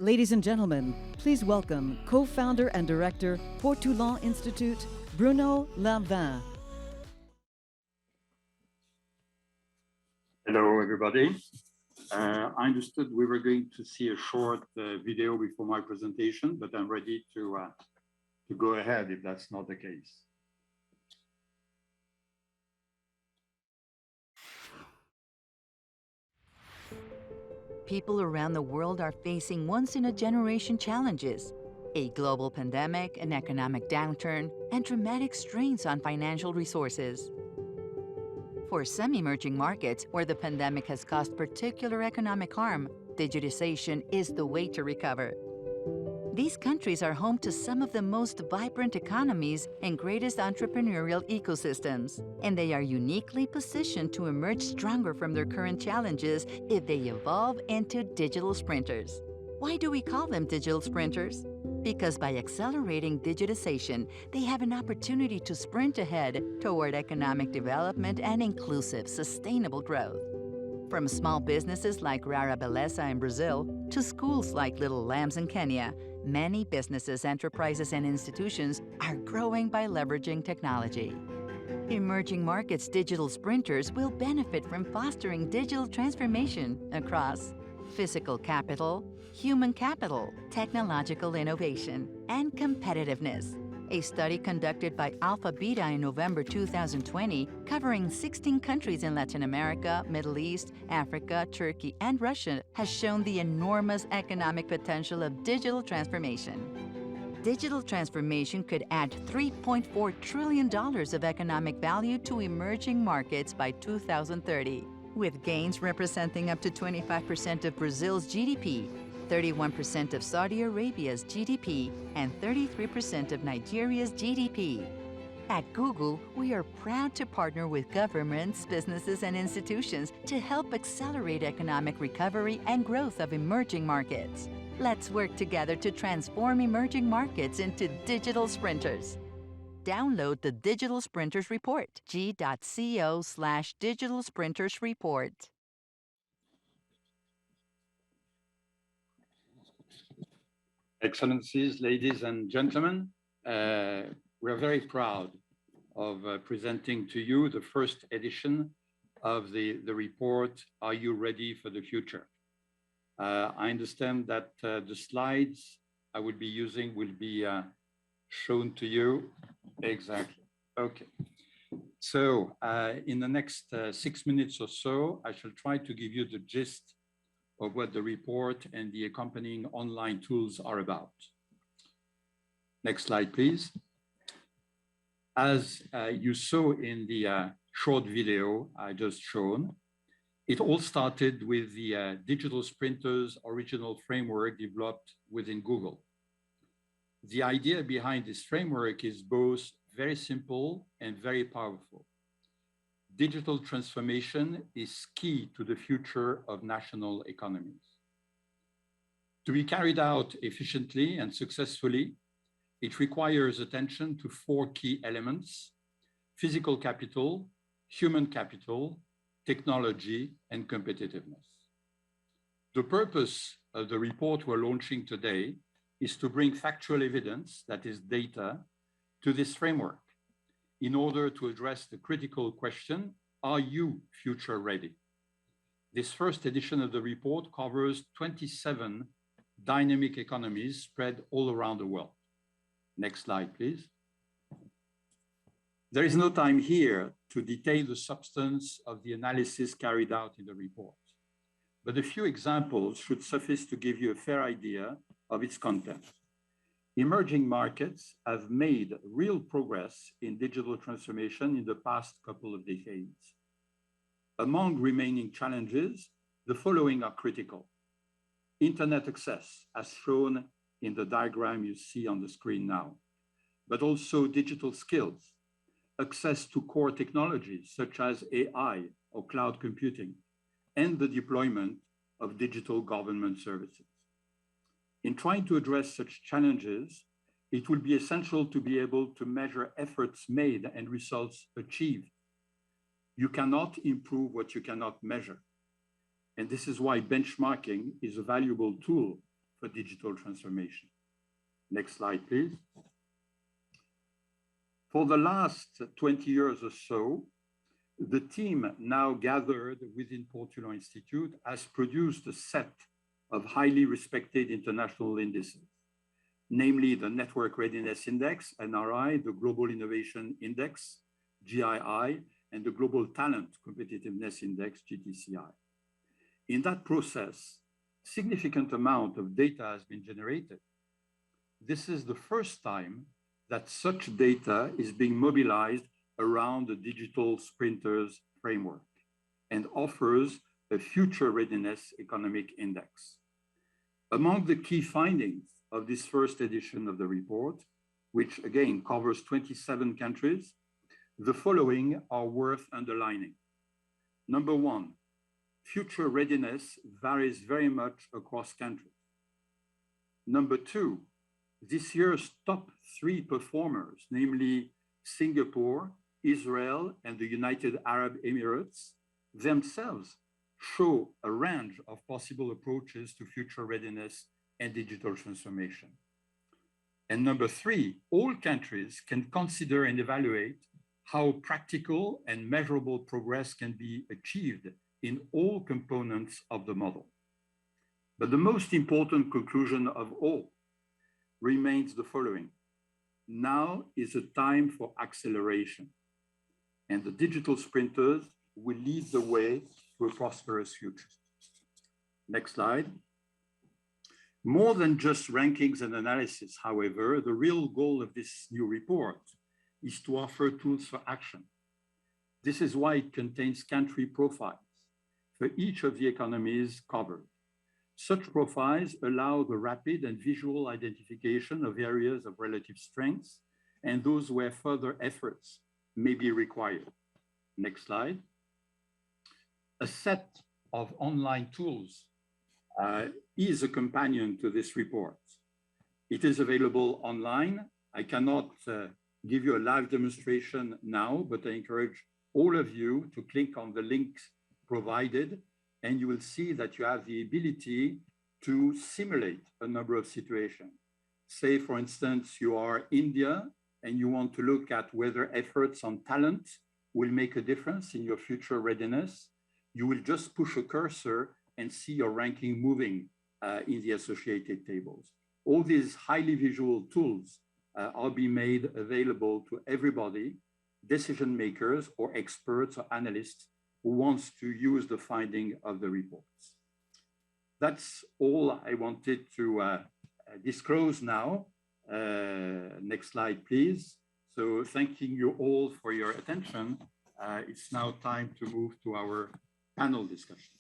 Ladies and gentlemen, please welcome co-founder and director, Portulans Institute, Bruno Lanvin. Hello, everybody. I understood we were going to see a short video before my presentation, but I'm ready to go ahead if that's not the case. People around the world are facing once-in-a-generation challenges: a global pandemic, an economic downturn, and dramatic strains on financial resources. For some emerging markets where the pandemic has caused particular economic harm, digitization is the way to recover. These countries are home to some of the most vibrant economies and greatest entrepreneurial ecosystems, and they are uniquely positioned to emerge stronger from their current challenges if they evolve into digital sprinters. Why do we call them digital sprinters? Because by accelerating digitization, they have an opportunity to sprint ahead toward economic development and inclusive, sustainable growth. From small businesses like Rara Beleza in Brazil to schools like Little Lambs in Kenya, many businesses, enterprises, and institutions are growing by leveraging technology. Emerging markets' digital sprinters will benefit from fostering digital transformation across physical capital, human capital, technological innovation, and competitiveness. A study conducted by Alpha Beta in November 2020, covering 16 countries in Latin America, Middle East, Africa, Turkey, and Russia, has shown the enormous economic potential of digital transformation. Digital transformation could add $3.4 trillion of economic value to emerging markets by 2030, with gains representing up to 25% of Brazil's GDP, 31% of Saudi Arabia's GDP, and 33% of Nigeria's GDP. At Google, we are proud to partner with governments, businesses, and institutions to help accelerate economic recovery and growth of emerging markets. Let's work together to transform emerging markets into digital sprinters. Download the Digital Sprinters Report, g.co/Digital Sprinters Report. Excellencies, ladies and gentlemen, we are very proud of presenting to you the first edition of the report, Are You Ready for the Future? I understand that the slides I will be using will be shown to you. Exactly. Okay. So in the next 6 minutes or so, I shall try to give you the gist of what the report and the accompanying online tools are about. Next slide, please. As you saw in the short video I just shown, it all started with the Digital Sprinters original framework developed within Google. The idea behind this framework is both very simple and very powerful. Digital transformation is key to the future of national economies. To be carried out efficiently and successfully, it requires attention to 4 key elements: physical capital, human capital, technology, and competitiveness. The purpose of the report we're launching today is to bring factual evidence, that is data, to this framework in order to address the critical question, are you future ready? This first edition of the report covers 27 dynamic economies spread all around the world. Next slide, please. There is no time here to detail the substance of the analysis carried out in the report, but a few examples should suffice to give you a fair idea of its content. Emerging markets have made real progress in digital transformation in the past couple of decades. Among remaining challenges, the following are critical. Internet access, as shown in the diagram you see on the screen now, but also digital skills, access to core technologies such as AI or cloud computing, and the deployment of digital government services. In trying to address such challenges, it will be essential to be able to measure efforts made and results achieved. You cannot improve what you cannot measure. And this is why benchmarking is a valuable tool for digital transformation. Next slide, please. For the last 20 years or so, the team now gathered within Portulans Institute has produced a set of highly respected international indices, namely the Network Readiness Index, NRI, the Global Innovation Index, GII, and the Global Talent Competitiveness Index, GTCI. In that process, significant amount of data has been generated. This is the first time that such data is being mobilized around the digital sprinters framework and offers a future readiness economic index. Among the key findings of this first edition of the report, which again covers 27 countries, the following are worth underlining. Number one, future readiness varies very much across countries. Number two, this year's top 3 performers, namely Singapore, Israel, and the United Arab Emirates, themselves show a range of possible approaches to future readiness and digital transformation. And number 3, all countries can consider and evaluate how practical and measurable progress can be achieved in all components of the model. But the most important conclusion of all remains the following. Now is a time for acceleration, and the digital sprinters will lead the way to a prosperous future. Next slide. More than just rankings and analysis, however, the real goal of this new report is to offer tools for action. This is why it contains country profiles for each of the economies covered. Such profiles allow the rapid and visual identification of areas of relative strengths and those where further efforts may be required. Next slide. A set of online tools is a companion to this report. It is available online. I cannot give you a live demonstration now, but I encourage all of you to click on the links provided, and you will see that you have the ability to simulate a number of situations. Say, for instance, you are India and you want to look at whether efforts on talent will make a difference in your future readiness. You will just push a cursor and see your ranking moving in the associated tables. All these highly visual tools are being made available to everybody, decision makers or experts or analysts who wants to use the finding of the reports. That's all I wanted to disclose now. Next slide, please. So thanking you all for your attention. It's now time to move to our panel discussion.